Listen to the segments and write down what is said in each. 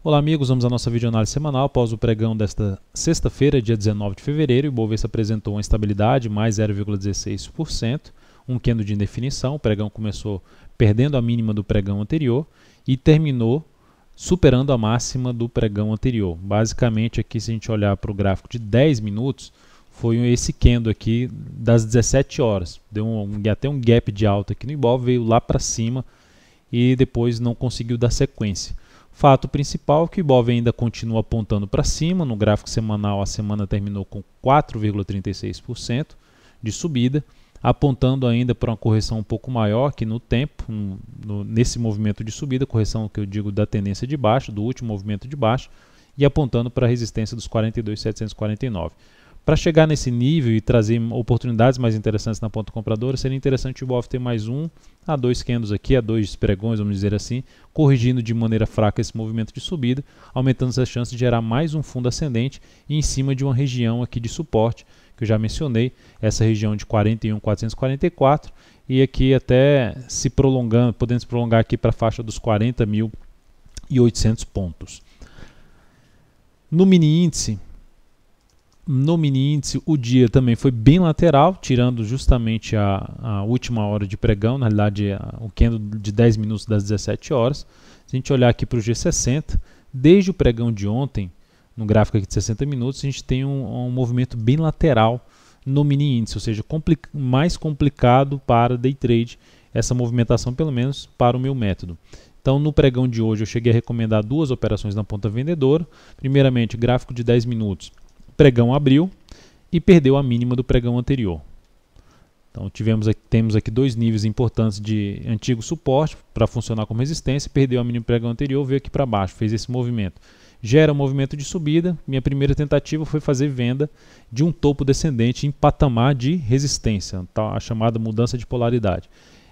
Olá amigos, vamos à nossa videoanálise semanal após o pregão desta sexta-feira, dia 19 de fevereiro. O Ibovespa apresentou uma estabilidade, mais 0,16%, um candle de indefinição. O pregão começou perdendo a mínima do pregão anterior e terminou superando a máxima do pregão anterior. Basicamente aqui, se a gente olhar para o gráfico de 10 minutos, foi esse candle aqui das 17 horas. Deu até um gap de alta aqui no Ibov, veio lá para cima e depois não conseguiu dar sequência. Fato principal é que o Ibov ainda continua apontando para cima. No gráfico semanal, a semana terminou com 4,36% de subida, apontando ainda para uma correção um pouco maior aqui no tempo, nesse movimento de subida, correção que eu digo da tendência de baixa, do último movimento de baixa, e apontando para a resistência dos 42.749. Para chegar nesse nível e trazer oportunidades mais interessantes na ponta compradora, seria interessante o Ibov ter mais 1 a 2 candles aqui, a 2 pregões, vamos dizer assim, corrigindo de maneira fraca esse movimento de subida, aumentando essa chance de gerar mais um fundo ascendente e em cima de uma região aqui de suporte, que eu já mencionei, essa região de 41.444 e aqui até se prolongando, podendo se prolongar aqui para a faixa dos 40.800 pontos. No mini índice, o dia também foi bem lateral, tirando justamente a última hora de pregão, na realidade o candle de 10 minutos das 17 horas. Se a gente olhar aqui para o G60, desde o pregão de ontem, no gráfico aqui de 60 minutos, a gente tem um movimento bem lateral no mini índice, ou seja, mais complicado para day trade, essa movimentação pelo menos para o meu método. Então, no pregão de hoje eu cheguei a recomendar duas operações na ponta vendedora. Primeiramente, gráfico de 10 minutos. Pregão abriu e perdeu a mínima do pregão anterior. Então temos aqui dois níveis importantes de antigo suporte para funcionar como resistência, perdeu a mínima do pregão anterior, veio aqui para baixo, fez esse movimento. Gera um movimento de subida. Minha primeira tentativa foi fazer venda de um topo descendente em patamar de resistência, tá? A chamada mudança de polaridade.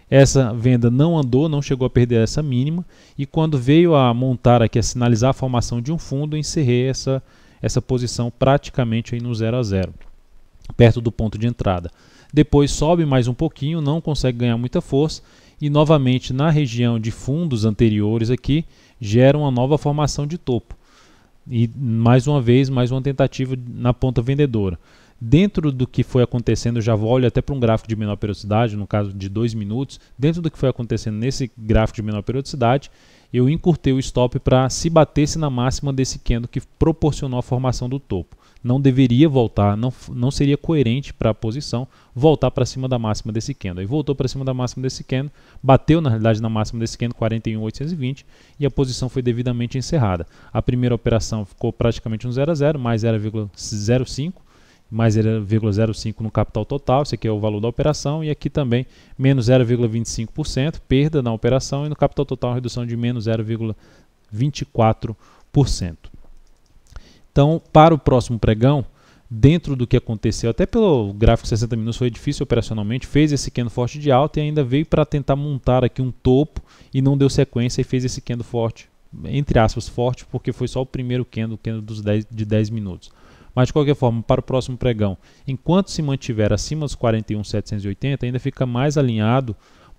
Essa venda não andou, não chegou a perder essa mínima, e quando veio a montar aqui, a sinalizar a formação de um fundo, eu encerrei essa posição praticamente aí no 0 a 0, perto do ponto de entrada. Depois sobe mais um pouquinho, não consegue ganhar muita força e novamente na região de fundos anteriores aqui gera uma nova formação de topo. E mais uma vez, mais uma tentativa na ponta vendedora. Dentro do que foi acontecendo, eu já olho até para um gráfico de menor periodicidade, no caso de 2 minutos, dentro do que foi acontecendo nesse gráfico de menor periodicidade, eu encurtei o stop para se batesse na máxima desse candle que proporcionou a formação do topo. Não deveria voltar, não seria coerente para a posição voltar para cima da máxima desse candle. Aí voltou para cima da máxima desse candle, bateu na realidade na máxima desse candle 41.820 e a posição foi devidamente encerrada. A primeira operação ficou praticamente um 0 a 0, mais 0,05. Mais 0,05 no capital total, esse aqui é o valor da operação, e aqui também menos 0,25%, perda na operação, e no capital total redução de menos 0,24%. Então, para o próximo pregão, dentro do que aconteceu, até pelo gráfico 60 minutos foi difícil operacionalmente, fez esse candle forte de alta e ainda veio para tentar montar aqui um topo e não deu sequência e fez esse candle forte, entre aspas, forte, porque foi só o primeiro candle, o candle de 10 minutos. Mas de qualquer forma, para o próximo pregão, enquanto se mantiver acima dos 41.780, ainda fica mais alinhado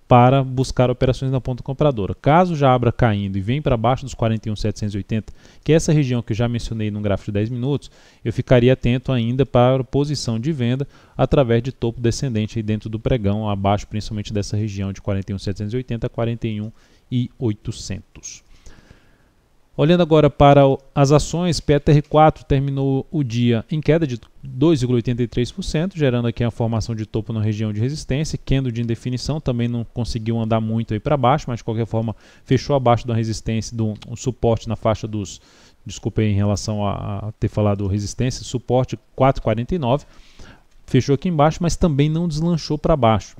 para buscar operações na ponta compradora. Caso já abra caindo e venha para baixo dos 41.780, que é essa região que eu já mencionei no gráfico de 10 minutos, eu ficaria atento ainda para a posição de venda através de topo descendente aí dentro do pregão, abaixo principalmente dessa região de 41.780 a 41.800. Olhando agora para as ações, PETR4 terminou o dia em queda de 2,83%, gerando aqui a formação de topo na região de resistência. Candle de indefinição também não conseguiu andar muito aí para baixo, mas de qualquer forma fechou abaixo da resistência, do suporte na faixa dos, desculpa aí em relação a ter falado resistência, suporte 4,49, fechou aqui embaixo, mas também não deslanchou para baixo.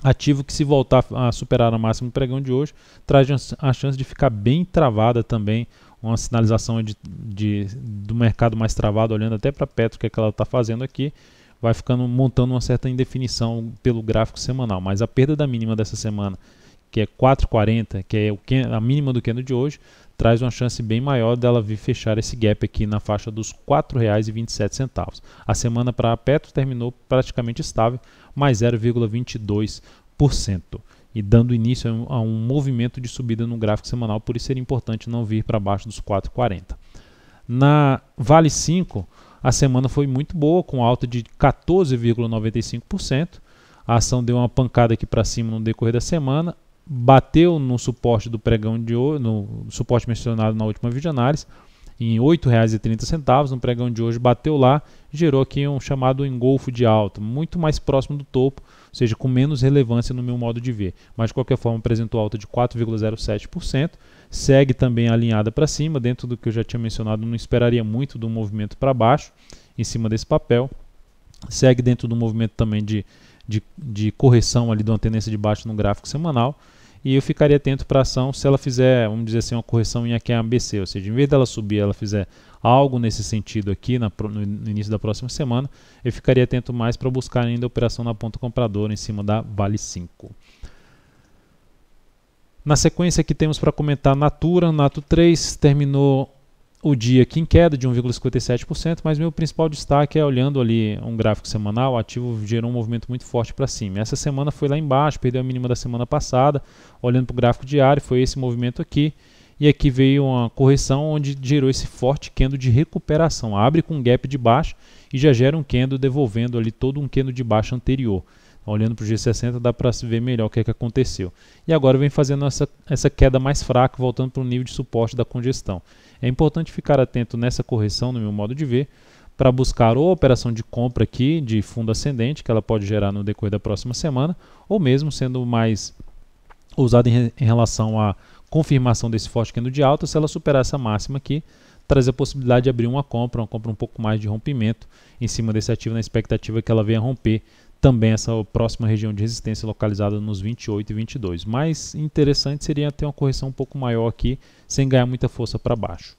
Ativo que, se voltar a superar a máxima do pregão de hoje, traz a chance de ficar bem travada também, uma sinalização do mercado mais travado, olhando até para a Petro, que é que ela está fazendo aqui, vai ficando montando uma certa indefinição pelo gráfico semanal. Mas a perda da mínima dessa semana, que é 4,40, que é a mínima do candle de hoje, traz uma chance bem maior dela vir fechar esse gap aqui na faixa dos R$ 4,27. A semana para a Petro terminou praticamente estável, mais 0,22%. e dando início a um movimento de subida no gráfico semanal, por isso seria importante não vir para baixo dos 4,40. Na Vale 5, a semana foi muito boa, com alta de 14,95%. A ação deu uma pancada aqui para cima no decorrer da semana, bateu no suporte do pregão de hoje, no suporte mencionado na última videoanálise, em R$ 8,30, no pregão de hoje bateu lá, gerou aqui um chamado engolfo de alta, muito mais próximo do topo, ou seja, com menos relevância no meu modo de ver, mas de qualquer forma apresentou alta de 4,07%, segue também alinhada para cima, dentro do que eu já tinha mencionado, não esperaria muito do movimento para baixo, em cima desse papel, segue dentro do movimento também de correção ali de uma tendência de baixo no gráfico semanal, e eu ficaria atento para a ação se ela fizer, vamos dizer assim, uma correção em AQM ABC, ou seja, em vez dela subir, ela fizer algo nesse sentido aqui no início da próxima semana, eu ficaria atento mais para buscar ainda a operação na ponta compradora em cima da Vale 5. Na sequência aqui temos para comentar Natura, Nato 3 terminou o dia aqui em queda de 1,57%, mas meu principal destaque é olhando ali um gráfico semanal, o ativo gerou um movimento muito forte para cima. Essa semana foi lá embaixo, perdeu a mínima da semana passada, olhando para o gráfico diário, foi esse movimento aqui, e aqui veio uma correção onde gerou esse forte candle de recuperação, abre com um gap de baixo e já gera um candle devolvendo ali todo um candle de baixo anterior. Olhando para o G60 dá para se ver melhor o que aconteceu. E agora vem fazendo essa queda mais fraca, voltando para o nível de suporte da congestão. É importante ficar atento nessa correção, no meu modo de ver, para buscar ou a operação de compra aqui de fundo ascendente, que ela pode gerar no decorrer da próxima semana, ou mesmo sendo mais ousado em relação à confirmação desse forte candle de alta, se ela superar essa máxima aqui, traz a possibilidade de abrir uma compra um pouco mais de rompimento em cima desse ativo, na expectativa que ela venha romper também essa próxima região de resistência localizada nos 28 e 22. Mas interessante seria ter uma correção um pouco maior aqui, sem ganhar muita força para baixo.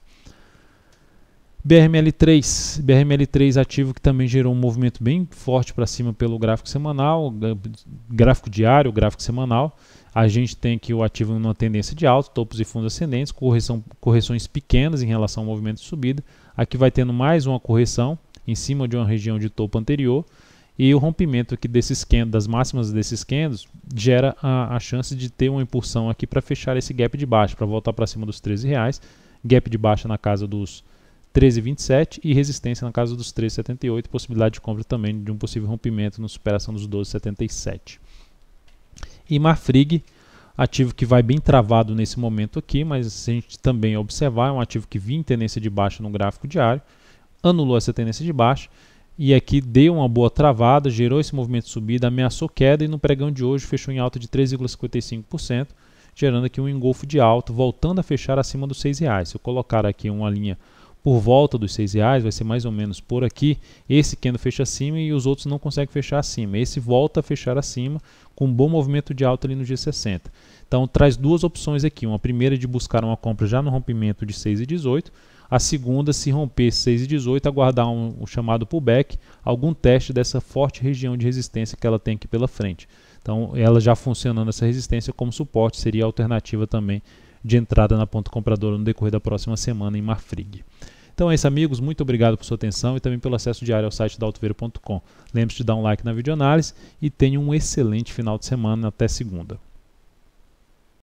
BRML3 ativo que também gerou um movimento bem forte para cima pelo gráfico semanal, gráfico diário, gráfico semanal. A gente tem aqui o ativo numa tendência de alta, topos e fundos ascendentes, correções pequenas em relação ao movimento de subida. Aqui vai tendo mais uma correção em cima de uma região de topo anterior. E o rompimento aqui desses candles, das máximas desses candles, gera a chance de ter uma impulsão aqui para fechar esse gap de baixa, para voltar para cima dos R$13, gap de baixa na casa dos 13,27 e resistência na casa dos 13,78, possibilidade de compra também de um possível rompimento na superação dos 12,77. E Marfrig, ativo que vai bem travado nesse momento aqui, mas se a gente também observar, é um ativo que vinha em tendência de baixa no gráfico diário, anulou essa tendência de baixa, e aqui deu uma boa travada, gerou esse movimento de subida, ameaçou queda e no pregão de hoje fechou em alta de 3,55%, gerando aqui um engolfo de alta, voltando a fechar acima dos R$6. Se eu colocar aqui uma linha por volta dos R$6, vai ser mais ou menos por aqui, esse candle fecha acima e os outros não conseguem fechar acima. Esse volta a fechar acima com um bom movimento de alta ali no G60. Então traz duas opções aqui, uma primeira de buscar uma compra já no rompimento de 6,18, a segunda, se romper 6,18, aguardar o chamado pullback, algum teste dessa forte região de resistência que ela tem aqui pela frente. Então, ela já funcionando essa resistência como suporte, seria a alternativa também de entrada na ponta compradora no decorrer da próxima semana em Marfrig. Então é isso, amigos. Muito obrigado por sua atenção e também pelo acesso diário ao site da Altoveiro.com. Lembre-se de dar um like na videoanálise e tenha um excelente final de semana. Até segunda.